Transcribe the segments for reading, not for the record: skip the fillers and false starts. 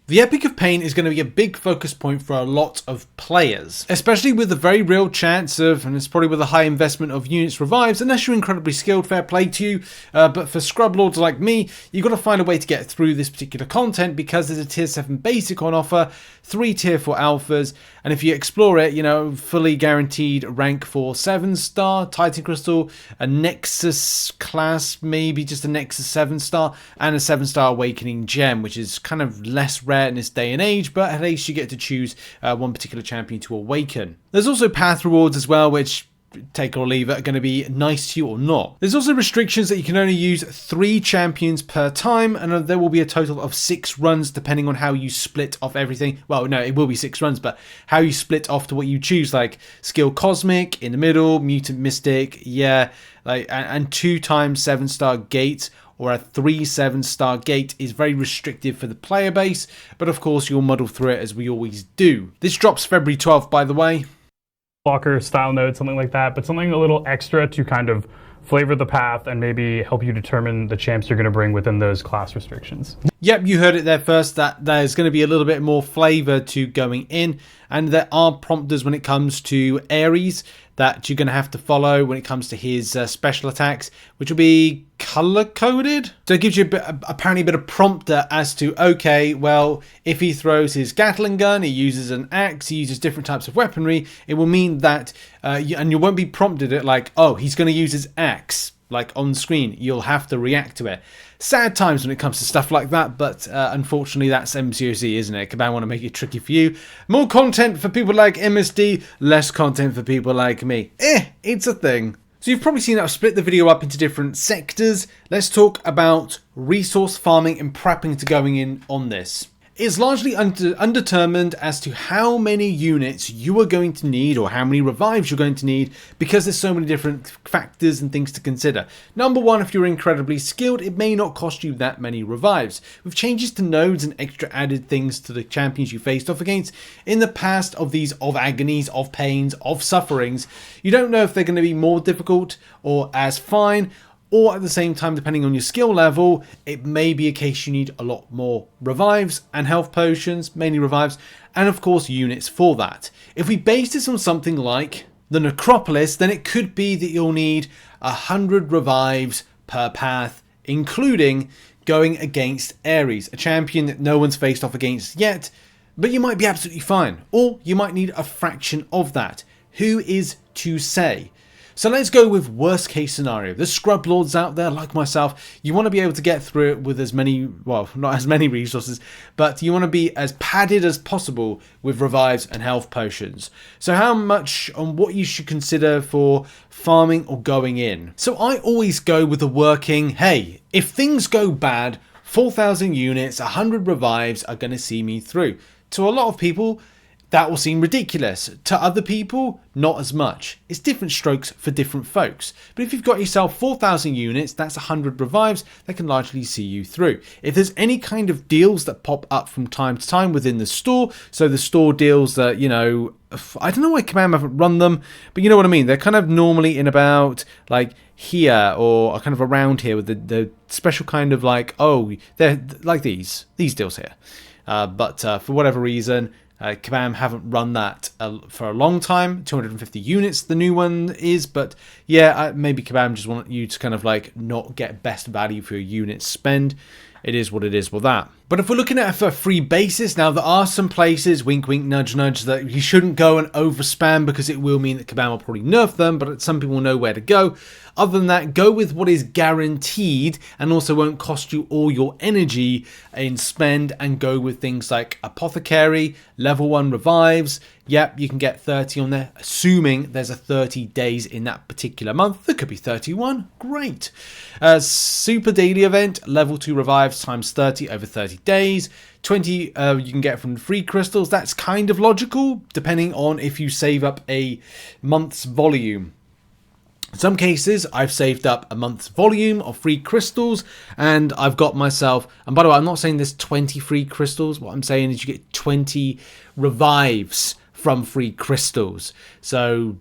The Epic of Pain is going to be a big focus point for a lot of players, especially with the very real chance of, and it's probably with a high investment of units revives, unless you're incredibly skilled, fair play to you, but for scrub lords like me, you've got to find a way to get through this particular content because there's a tier 7 basic on offer, 3 tier 4 alphas, and if you explore it, you know, fully guaranteed rank for 7-star Titan Crystal, a Nexus class, maybe just a Nexus 7-star, and a 7-star Awakening Gem, which is kind of less rare in this day and age, but at least you get to choose one particular champion to awaken. There's also path rewards as well, which, take or leave it, are going to be nice to you or not. There's also restrictions that you can only use 3 champions per time, and there will be a total of 6 runs depending on how you split off everything. Well, no, it will be 6 runs, but how you split off to what you choose, like skill cosmic in the middle, mutant mystic, yeah, like and 2 times 7-star gate, or a 3 7-star gate is very restrictive for the player base, but of course you'll muddle through it as we always do. This drops February 12th, by the way. Walker style node, something like that, but something a little extra to kind of flavor the path and maybe help you determine the champs you're going to bring within those class restrictions. Yep, you heard it there first, that there's going to be a little bit more flavor to going in, and there are prompters when it comes to Ares that you're going to have to follow when it comes to his special attacks, which will be color-coded. So it gives you apparently a bit of prompter as to, okay, well, if he throws his Gatling gun, he uses an axe, he uses different types of weaponry, it will mean that, and you won't be prompted at like, oh, he's going to use his axe, like on screen. You'll have to react to it. Sad times when it comes to stuff like that, but unfortunately that's MCOC, isn't it? Kabam want to make it tricky for you. More content for people like MSD, less content for people like me. It's a thing. So you've probably seen that I've split the video up into different sectors. Let's talk about resource farming and prepping to going in on this. It's largely undetermined as to how many units you are going to need or how many revives you're going to need, because there's so many different factors and things to consider. Number one, if you're incredibly skilled, it may not cost you that many revives. With changes to nodes and extra added things to the champions you faced off against in the past, of these of agonies, of pains, of sufferings, you don't know if they're going to be more difficult or as fine, or at the same time, depending on your skill level, it may be a case you need a lot more revives and health potions, mainly revives, and of course units for that. If we base this on something like the Necropolis, then it could be that you'll need 100 revives per path, including going against Ares, a champion that no one's faced off against yet, but you might be absolutely fine, or you might need a fraction of that. Who is to say? So let's go with worst case scenario. The scrub lords out there like myself, you want to be able to get through it with as many, well, not as many resources, but you want to be as padded as possible with revives and health potions. So how much on what you should consider for farming or going in? So I always go with the working, hey, if things go bad, 4,000 units, 100 revives are going to see me through. To a lot of people, that will seem ridiculous. To other people, not as much. It's different strokes for different folks. But if you've got yourself 4,000 units, that's 100 revives that can largely see you through. If there's any kind of deals that pop up from time to time within the store, so the store deals that, you know, I don't know why Kabam haven't run them, but you know what I mean. They're kind of normally in about like here or kind of around here with the special kind of like, oh, they're like these deals here. But for whatever reason, Kabam haven't run that for a long time. 250 units the new one is, but yeah, maybe Kabam just want you to kind of like not get best value for your units spend. It is what it is with that. But if we're looking at it for a free basis, now there are some places, wink wink nudge nudge, that you shouldn't go and overspam because it will mean that Kabam will probably nerf them, but some people know where to go. Other than that, go with what is guaranteed and also won't cost you all your energy in spend, and go with things like Apothecary, level 1 revives. Yep, you can get 30 on there, assuming there's a 30 days in that particular month. There could be 31, great. Super daily event, level 2 revives times 30 over 30 days. 20 you can get from free crystals. That's kind of logical, depending on if you save up a month's volume. In some cases, I've saved up a month's volume of free crystals, and I've got myself, and by the way, I'm not saying there's 20 free crystals. What I'm saying is you get 20 revives from free crystals. So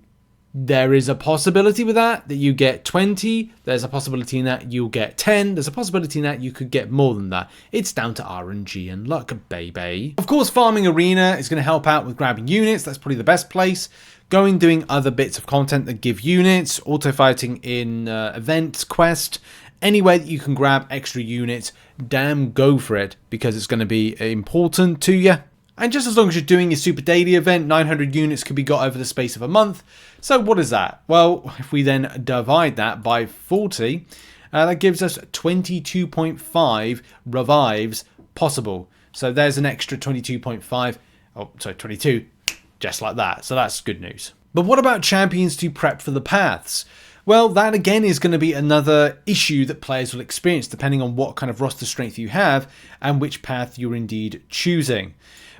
There is a possibility with that you get 20. There's a possibility in that you'll get 10. There's a possibility in that you could get more than that. It's down to RNG and luck, baby. Of course, farming arena is going to help out with grabbing units. That's probably the best place. Going doing other bits of content that give units, auto fighting in events, quest, anywhere that you can grab extra units, damn go for it, because it's going to be important to you. And just as long as you're doing your super daily event, 900 units could be got over the space of a month. So what is that? Well, if we then divide that by 40, that gives us 22.5 revives possible. So there's an extra 22.5, oh, sorry, 22, just like that. So that's good news. But what about champions to prep for the paths? Well, that again is going to be another issue that players will experience depending on what kind of roster strength you have and which path you're indeed choosing.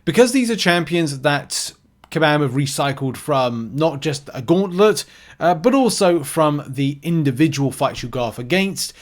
Because these are champions that Kabam have recycled from not just a gauntlet, but also from the individual fights you go off against,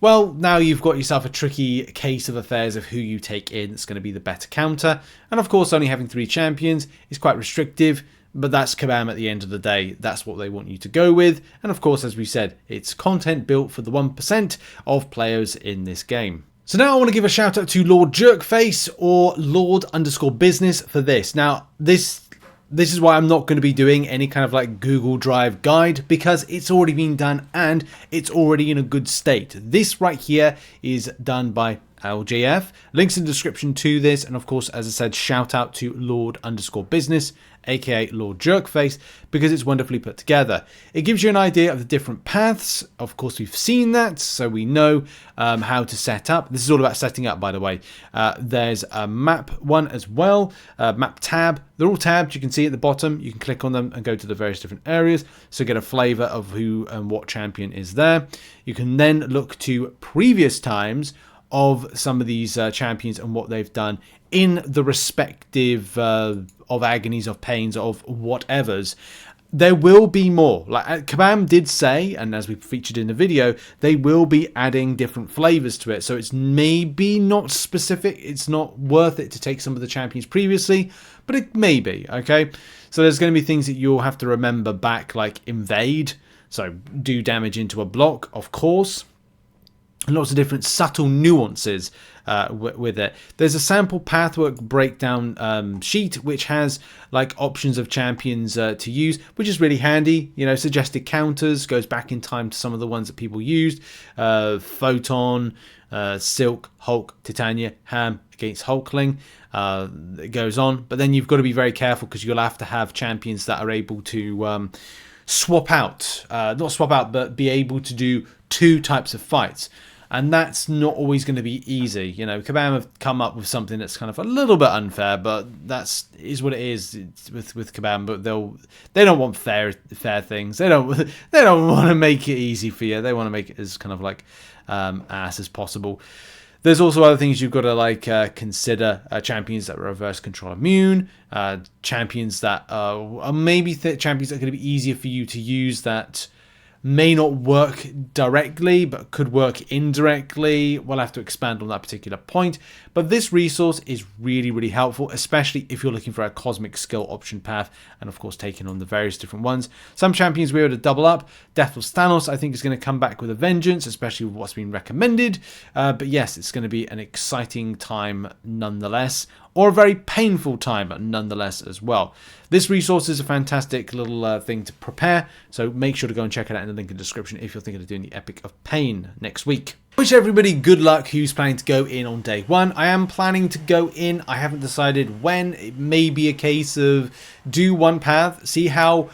well, now you've got yourself a tricky case of affairs of who you take in that's going to be the better counter. And of course, only having 3 champions is quite restrictive, but that's Kabam at the end of the day. That's what they want you to go with. And of course, as we said, it's content built for the 1% of players in this game. So now I want to give a shout out to Lord Jerkface or Lord_business for this. Now, this is why I'm not going to be doing any kind of like Google Drive guide, because it's already been done and it's already in a good state. This right here is done by LJF. Links in the description to this. And of course, as I said, shout out to Lord_business, aka Lord Jerkface, because it's wonderfully put together. It gives you an idea of the different paths. Of course, we've seen that, so we know how to set up. This is all about setting up, by the way. There's a map one as well, map tab. They're all tabbed. You can see at the bottom. You can click on them and go to the various different areas, so get a flavor of who and what champion is there. You can then look to previous times of some of these champions and what they've done in the respective of agonies, of pains, of whatevers. There will be more. Like Kabam did say, and as we featured in the video, they will be adding different flavors to it. So it's maybe not specific. It's not worth it to take some of the champions previously, but it may be, okay? So there's going to be things that you'll have to remember back, like invade. So do damage into a block, of course. Lots of different subtle nuances with it. There's a sample pathwork breakdown sheet which has like options of champions to use, which is really handy. You know, suggested counters, goes back in time to some of the ones that people used. Photon, Silk, Hulk, Titania, Ham against Hulkling. It goes on, but then you've got to be very careful because you'll have to have champions that are able to swap out, not swap out, but be able to do 2 types of fights. And that's not always going to be easy. You know, Kabam have come up with something that's kind of a little bit unfair, but is what it is with Kabam. But they don't want fair things. They don't want to make it easy for you. They want to make it as kind of like ass as possible. There's also other things you've got to like consider. Champions that are reverse control immune, champions that are maybe champions that are going to be easier for you to use that may not work directly but could work indirectly. We'll have to expand on that particular point, but this resource is really, really helpful, especially if you're looking for a cosmic skill option path, and of course taking on the various different ones. Some champions we were able to double up. Deathless Thanos I think is going to come back with a vengeance, especially with what's been recommended, but yes, it's going to be an exciting time nonetheless, or a very painful time nonetheless as well. This resource is a fantastic little thing to prepare, so make sure to go and check it out in the link in the description if you're thinking of doing the Epic of Pain next week. Wish everybody good luck who's planning to go in on day 1. I am planning to go in. I haven't decided when. It may be a case of do one path, see how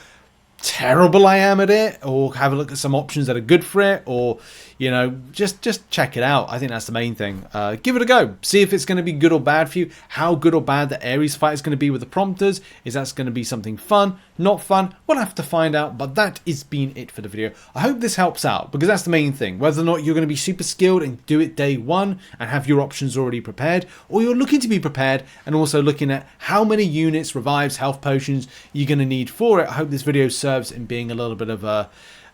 terrible I am at it, or have a look at some options that are good for it, or you know, just check it out. I think that's the main thing. Give it a go, see if it's going to be good or bad for you, how good or bad the Ares fight is going to be with the prompters. Is that going to be something fun, not fun? We'll have to find out, but that has been it for the video. I hope this helps out, because that's the main thing. Whether or not you're going to be super skilled and do it day 1 and have your options already prepared, or you're looking to be prepared and also looking at how many units, revives, health potions you're going to need for it. I hope this video serves in being a little bit of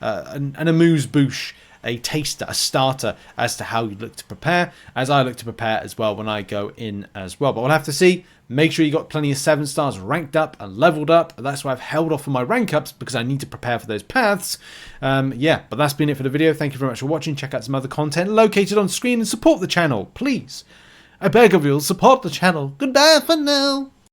an amuse-bouche a taster, a starter as to how you look to prepare, as I look to prepare as well when I go in as well. But we'll have to see. Make sure you got plenty of 7 stars ranked up and leveled up. That's why I've held off on my rank ups, because I need to prepare for those paths. Yeah, but that's been it for the video. Thank you very much for watching. Check out some other content located on screen and support the channel, please. I beg of you, support the channel. Goodbye for now.